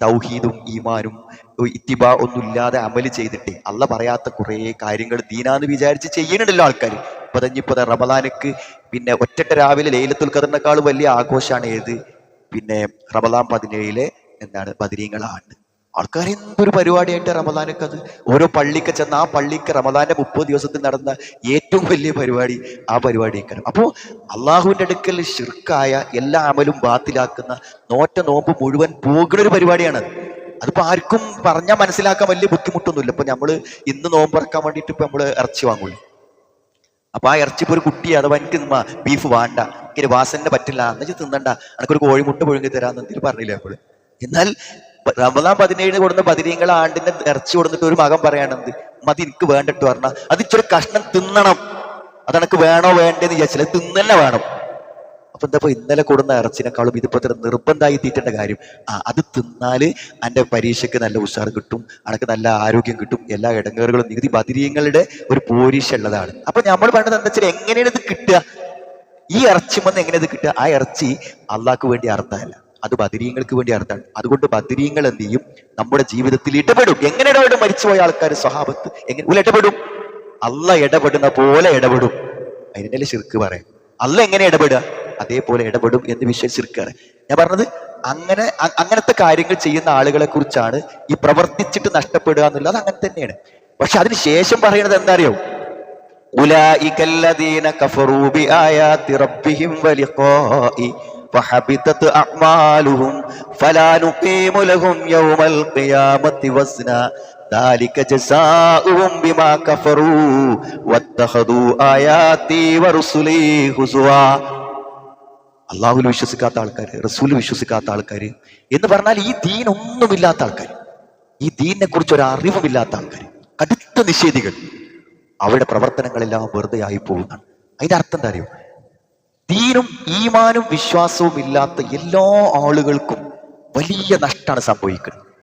തൗഹീദും ഈമാനും ഇത്തിബാ ഒന്നും ഇല്ലാതെ അമല് ചെയ്തിട്ട് അള്ള പറയാത്ത കുറെ കാര്യങ്ങൾ ദീനാന്ന് വിചാരിച്ച് ചെയ്യുന്നുണ്ടല്ലോ ആൾക്കാർ. ഇപ്പൊ റമദാനക്ക് പിന്നെ ഒറ്റ രാവിലെ ലൈലത്തുൽ ഖദറിനേക്കാളും വലിയ ആഘോഷമാണ് ഏത്? പിന്നെ റമദാൻ 17 എന്താണ് ബദരീങ്ങളാണ്. ആൾക്കാർ എന്തൊരു പരിപാടിയായിട്ട് റമദാനൊക്കെ അത് ഓരോ പള്ളിക്ക് ചെന്ന് ആ പള്ളിക്ക് റമദാന്റെ 30 ദിവസത്തിൽ നടന്ന ഏറ്റവും വലിയ പരിപാടി ആ പരിപാടിയൊക്കെ. അപ്പോൾ അള്ളാഹുവിന്റെ അടുക്കൽ ശിർക്കായ എല്ലാ അമലും ബാത്തിലാക്കുന്ന നോറ്റ നോമ്പ് മുഴുവൻ പോകുന്ന ഒരു പരിപാടിയാണ്. അതിപ്പോ ആർക്കും പറഞ്ഞാൽ മനസ്സിലാക്കാൻ വലിയ ബുദ്ധിമുട്ടൊന്നുമില്ല. ഇപ്പൊ നമ്മള് ഇന്ന് നോമ്പറക്കാൻ വേണ്ടിയിട്ട് ഇപ്പൊ നമ്മള് ഇറച്ചി വാങ്ങൂല. അപ്പൊ ആ ഇറച്ചി ഇപ്പൊ ഒരു കുട്ടി അഥവാ എനിക്ക് ബീഫ് വേണ്ട, എനിക്ക് വാസന പറ്റില്ല, എന്നു തിന്നണ്ട, എനിക്കൊരു കോഴിമുട്ട പുഴുങ്ങി തരാന്ന് എന്തെങ്കിലും പറഞ്ഞില്ലേ നമ്മള്. എന്നാൽ റമദാൻ 17 കൊടുന്ന ബദരീങ്ങളെ ആണ്ടിന്റെ ഇറച്ചി കൊടുത്തിട്ട് ഒരു മകൻ പറയാണെന്ത് മതി എനിക്ക് വേണ്ടിട്ട് പറഞ്ഞാൽ അത് ഇച്ചൊരു കഷ്ണം തിന്നണം, അതെനക്ക് വേണോ വേണ്ടെന്ന് വിചാരിച്ചില്ല, തിന്നന്നെ വേണം. അപ്പൊ എന്താ ഇന്നലെ കൊടുന്ന ഇറച്ചിനെക്കാളും ഇതിപ്പോ നിർബന്ധമായി തീറ്റേണ്ട കാര്യം. അത് തിന്നാല് എന്റെ പരീക്ഷയ്ക്ക് നല്ല ഉഷാർ കിട്ടും, അനക്ക് നല്ല ആരോഗ്യം കിട്ടും, എല്ലാ ഇടങ്ങേറുകളും നികുതി ബദരീങ്ങളുടെ ഒരു പോരീഷ ഉള്ളതാണ്. അപ്പൊ നമ്മൾ വേണ്ടത് എന്താ വെച്ചാൽ എങ്ങനെയാണ് ഇത് കിട്ടുക? ഈ ഇറച്ചി വന്ന് എങ്ങനെ ഇത് കിട്ടുക? ആ ഇറച്ചി അള്ളാഹ്ക്ക് വേണ്ടി അർത്ഥമല്ല, അത് ബദരീങ്ങൾക്ക് വേണ്ടി അർത്ഥമാണ്. അതുകൊണ്ട് ബദരീങ്ങൾ എന്ത് ചെയ്യും? നമ്മുടെ ജീവിതത്തിൽ ഇടപെടും. എങ്ങനെ ഇടപെടും? മരിച്ചുപോയ ആൾക്കാർ സ്വഹാബത്ത് എങ്ങനെ ഇടപെടും? അള്ള ഇടപെടുന്ന പോലെ ഇടപെടും. അതിനല്ലേ ശിർക്ക് പറയാം. അള്ള എങ്ങനെ ഇടപെടുക അതേപോലെ ഇടപെടും എന്ന് വിശ്വസിച്ചിരിക്കുകയാണ് ഞാൻ പറഞ്ഞത്. അങ്ങനത്തെ കാര്യങ്ങൾ ചെയ്യുന്ന ആളുകളെ കുറിച്ചാണ് ഈ പ്രവർത്തിച്ചിട്ട് നഷ്ടപ്പെടുക എന്നുള്ളത്. അങ്ങനെ തന്നെയാണ്. പക്ഷെ അതിന് ശേഷം പറയുന്നത് എന്താ അറിയോ? ഉലൈകല്ലദീന കഫറൂ ബിആയാതി റബ്ബിഹിം വലിഖാഇ فحبطت أعمالهم فلا نقيم لهم يوم القيامة وزنا ذلك جزاؤهم بما كفروا واتخذوا آياتي ورسلي هزوا. അള്ളാഹുവിൽ വിശ്വസിക്കാത്ത ആൾക്കാർ, റസൂൽ വിശ്വസിക്കാത്ത ആൾക്കാർ എന്ന് പറഞ്ഞാൽ ഈ ദീൻ ഒന്നുമില്ലാത്ത ആൾക്കാർ, ഈ ദീനിനെ കുറിച്ച് ഒരു അറിവുമില്ലാത്ത ആൾക്കാർ, കടുത്ത നിഷേധികൾ, അവരുടെ പ്രവർത്തനങ്ങളെല്ലാം വെറുതെ ആയി പോകുന്നതാണ്. അതിന്റെ അർത്ഥം എന്താ അറിയോ? ദീനും ഈമാനും വിശ്വാസവും ഇല്ലാത്ത എല്ലാ ആളുകൾക്കും വലിയ നഷ്ടമാണ് സംഭവിക്കുന്നത്.